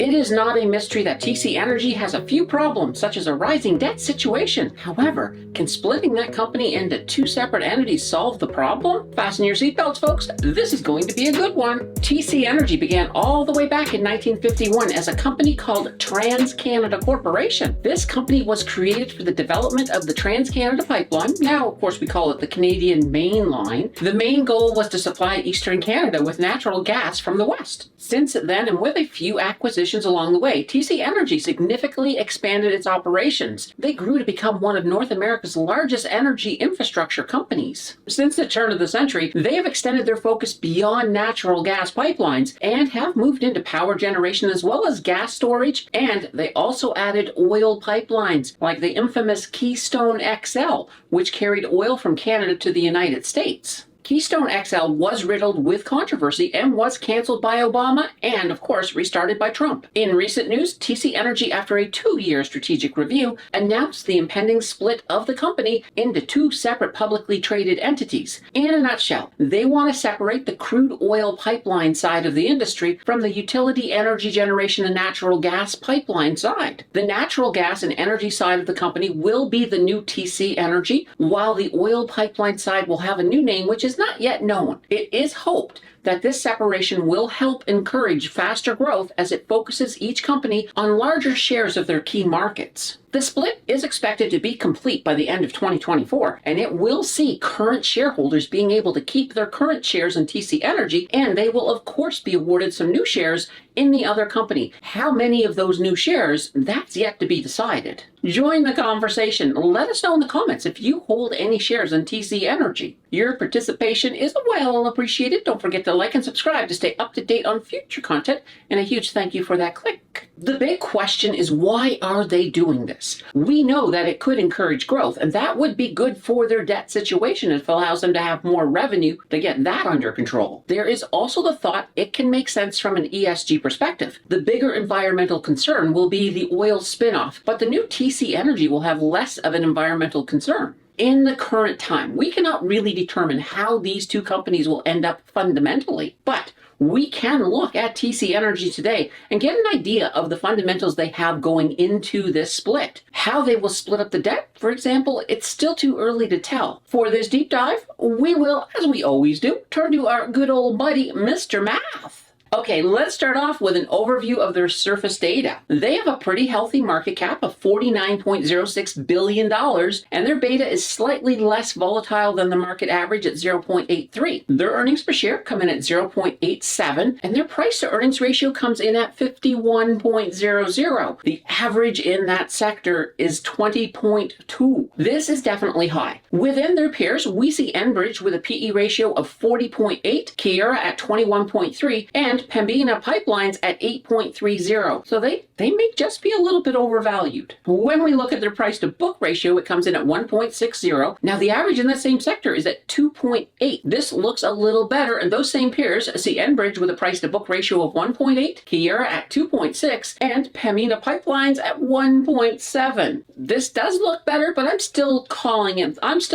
It is not a mystery that TC Energy has a few problems, such as a rising debt situation. However, can splitting that company into two separate entities solve the problem? Fasten your seatbelts, folks. This is going to be a good one. TC Energy began all the way back in 1951 as a company called TransCanada Corporation. This company was created for the development of the TransCanada Pipeline. Now, of course, we call it the Canadian Main Line. The main goal was to supply Eastern Canada with natural gas from the west. Since then, and with a few acquisitions along the way, TC Energy significantly expanded its operations. They grew to become one of North America's largest energy infrastructure companies. Since the turn of the century, they have extended their focus beyond natural gas pipelines and have moved into power generation as well as gas storage, and they also added oil pipelines like the infamous Keystone XL, which carried oil from Canada to the United States. Keystone XL was riddled with controversy and was canceled by Obama and, of course, restarted by Trump. In recent news, TC Energy, after a 2-year strategic review, announced the impending split of the company into two separate publicly traded entities. In a nutshell, they want to separate the crude oil pipeline side of the industry from the utility energy generation and natural gas pipeline side. The natural gas and energy side of the company will be the new TC Energy, while the oil pipeline side will have a new name, which is not yet known. It is hoped that this separation will help encourage faster growth as it focuses each company on larger shares of their key markets. The split is expected to be complete by the end of 2024, and it will see current shareholders being able to keep their current shares in TC Energy, and they will of course be awarded some new shares in the other company. How many of those new shares, that's yet to be decided. Join the conversation. Let us know in the comments if you hold any shares in TC Energy. Your participation is well appreciated. Don't forget to like and subscribe to stay up to date on future content, and a huge thank you for that click. The big question is, why are they doing this? We know that it could encourage growth, and that would be good for their debt situation if it allows them to have more revenue to get that under control. There is also the thought it can make sense from an ESG perspective. The bigger environmental concern will be the oil spinoff, but the new TC Energy will have less of an environmental concern. In the current time, we cannot really determine how these two companies will end up fundamentally, but we can look at TC Energy today and get an idea of the fundamentals they have going into this split. How they will split up the debt, for example, it's still too early to tell. For this deep dive, we will, as we always do, turn to our good old buddy, Mr. Math. Okay, let's start off with an overview of their surface data. They have a pretty healthy market cap of $49.06 billion, and their beta is slightly less volatile than the market average at 0.83. Their earnings per share come in at 0.87, and their price to earnings ratio comes in at 51.00. The average in that sector is 20.2. This is definitely high. Within their peers, we see Enbridge with a PE ratio of 40.8, Keyera at 21.3, and Pembina Pipelines at 8.30. So they may just be a little bit overvalued. When we look at their price to book ratio, it comes in at 1.60. Now the average in that same sector is at 2.8. This looks a little better, and those same peers see Enbridge with a price to book ratio of 1.8, Keyera at 2.6, and Pembina Pipelines at 1.7. This does look better, but I'm still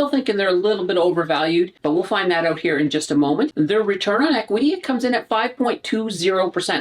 thinking they're a little bit overvalued, but we'll find that out here in just a moment. Their return on equity, it comes in at 5.20%.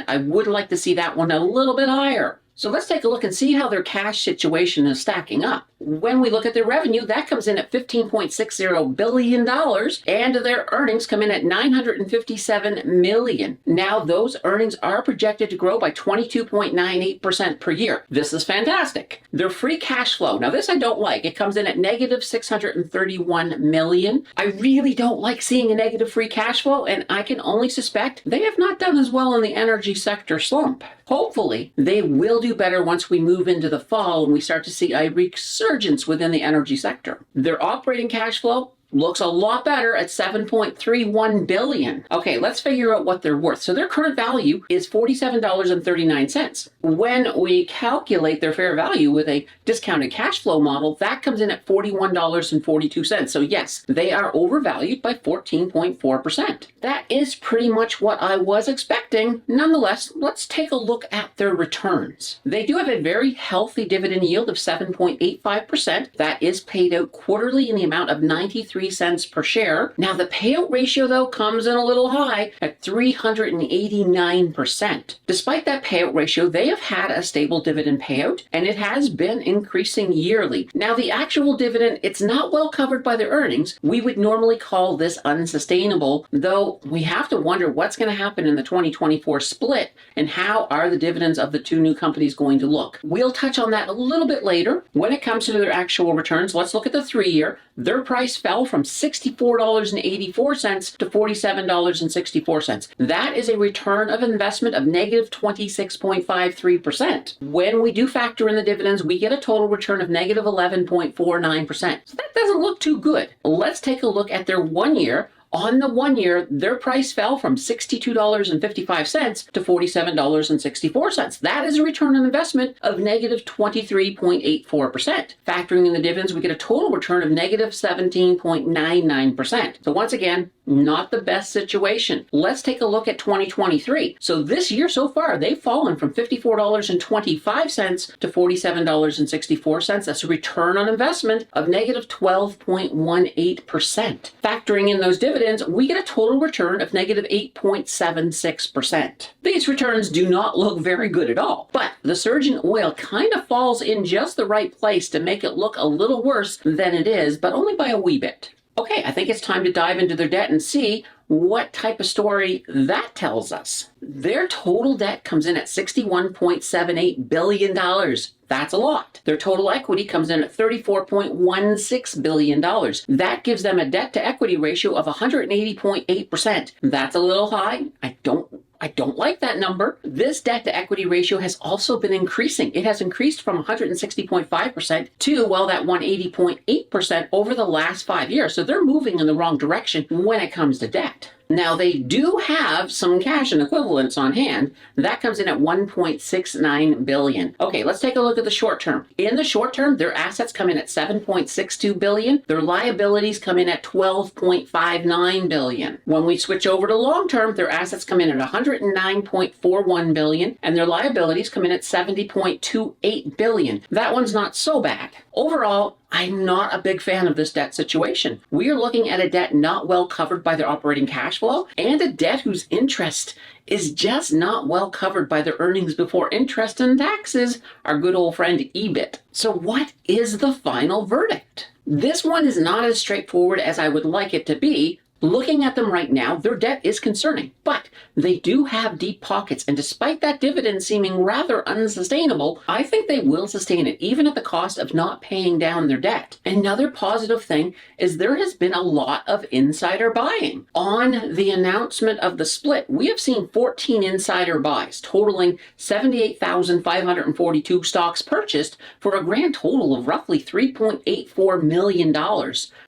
I would like to see that one a little bit higher. So let's take a look and see how their cash situation is stacking up. When we look at their revenue, that comes in at $15.60 billion, and their earnings come in at $957 million. Now, those earnings are projected to grow by 22.98% per year. This is fantastic. Their free cash flow, now this I don't like. It comes in at negative $631 million. I really don't like seeing a negative free cash flow, and I can only suspect they have not done as well in the energy sector slump. Hopefully, they will do better once we move into the fall and we start to see a resurgence within the energy sector. Their operating cash flow looks a lot better at $7.31 billion. Okay, let's figure out what they're worth. So their current value is $47.39. When we calculate their fair value with a discounted cash flow model, that comes in at $41.42. So yes, they are overvalued by 14.4%. That is pretty much what I was expecting. Nonetheless, let's take a look at their returns. They do have a very healthy dividend yield of 7.85%. That is paid out quarterly in the amount of 93 43 cents per share. Now the payout ratio though comes in a little high at 389%. Despite that payout ratio, they have had a stable dividend payout and it has been increasing yearly. Now the actual dividend, it's not well covered by their earnings. We would normally call this unsustainable, though we have to wonder what's going to happen in the 2024 split and how are the dividends of the two new companies going to look. We'll touch on that a little bit later. When it comes to their actual returns, let's look at the 3-year. Their price fell from $64.84 to $47.64. That is a return of investment of negative 26.53%. When we do factor in the dividends, we get a total return of negative 11.49%. So that doesn't look too good. Let's take a look at their 1-year. On the 1-year, their price fell from $62.55 to $47.64. That is a return on investment of negative 23.84%. Factoring in the dividends, we get a total return of negative 17.99%. So once again, not the best situation. Let's take a look at 2023. So this year so far, they've fallen from $54.25 to $47.64. That's a return on investment of negative 12.18%. Factoring in those dividends, we get a total return of negative 8.76%. These returns do not look very good at all, but the surge in oil kind of falls in just the right place to make it look a little worse than it is, but only by a wee bit. Okay, I think it's time to dive into their debt and see what type of story that tells us. Their total debt comes in at $61.78 billion. That's a lot. Their total equity comes in at $34.16 billion. That gives them a debt to equity ratio of 180.8%. That's a little high. I don't like that number. This debt to equity ratio has also been increasing. It has increased from 160.5% to, well, that 180.8% over the last 5 years. So they're moving in the wrong direction when it comes to debt. Now, they do have some cash and equivalents on hand. That comes in at $1.69 billion. Okay, let's take a look at the short term. In the short term, their assets come in at $7.62 billion. Their liabilities come in at $12.59 billion. When we switch over to long term, their assets come in at $109.41 billion, and their liabilities come in at $70.28 billion. That one's not so bad. Overall, I'm not a big fan of this debt situation. We are looking at a debt not well covered by their operating cash flow and a debt whose interest is just not well covered by their earnings before interest and taxes, our good old friend EBIT. So what is the final verdict? This one is not as straightforward as I would like it to be. Looking at them right now, their debt is concerning, but they do have deep pockets, and despite that dividend seeming rather unsustainable, I think they will sustain it, even at the cost of not paying down their debt. Another positive thing is there has been a lot of insider buying. On the announcement of the split, we have seen 14 insider buys, totaling 78,542 stocks purchased for a grand total of roughly $3.84 million.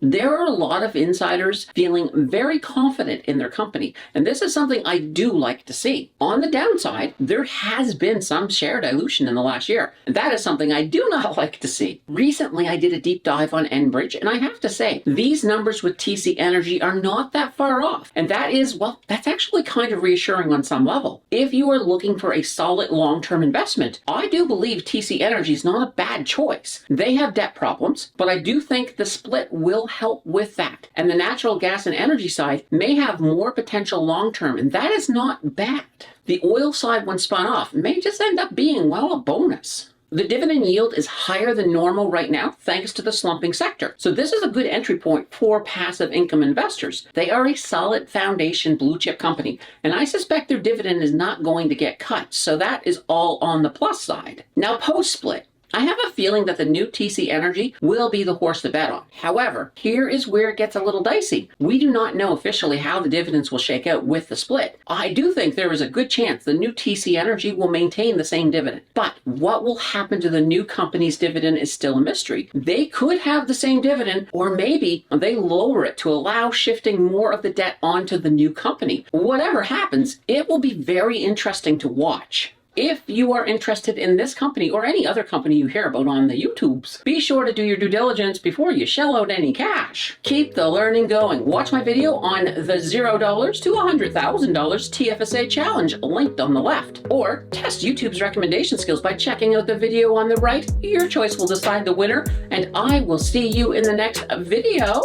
There are a lot of insiders feeling very confident in their company, and this is something I do like to see. On the downside, there has been some share dilution in the last year, and that is something I do not like to see. Recently, I did a deep dive on Enbridge, and I have to say, these numbers with TC Energy are not that far off, and that is, well, that's actually kind of reassuring on some level. If you are looking for a solid long-term investment, I do believe TC Energy is not a bad choice. They have debt problems, but I do think the split will help with that, and the natural gas and energy side may have more potential long-term, and that is not bad. The oil side, when spun off, may just end up being, well, a bonus. The dividend yield is higher than normal right now thanks to the slumping sector. So this is a good entry point for passive income investors. They are a solid foundation blue chip company, and I suspect their dividend is not going to get cut. So that is all on the plus side. Now, post-split, I have a feeling that the new TC Energy will be the horse to bet on. However, here is where it gets a little dicey. We do not know officially how the dividends will shake out with the split. I do think there is a good chance the new TC Energy will maintain the same dividend. But what will happen to the new company's dividend is still a mystery. They could have the same dividend, or maybe they lower it to allow shifting more of the debt onto the new company. Whatever happens, it will be very interesting to watch. If you are interested in this company or any other company you hear about on the YouTubes, be sure to do your due diligence before you shell out any cash. Keep the learning going. Watch my video on the $0 to $100,000 TFSA challenge linked on the left. Or test YouTube's recommendation skills by checking out the video on the right. Your choice will decide the winner, and I will see you in the next video.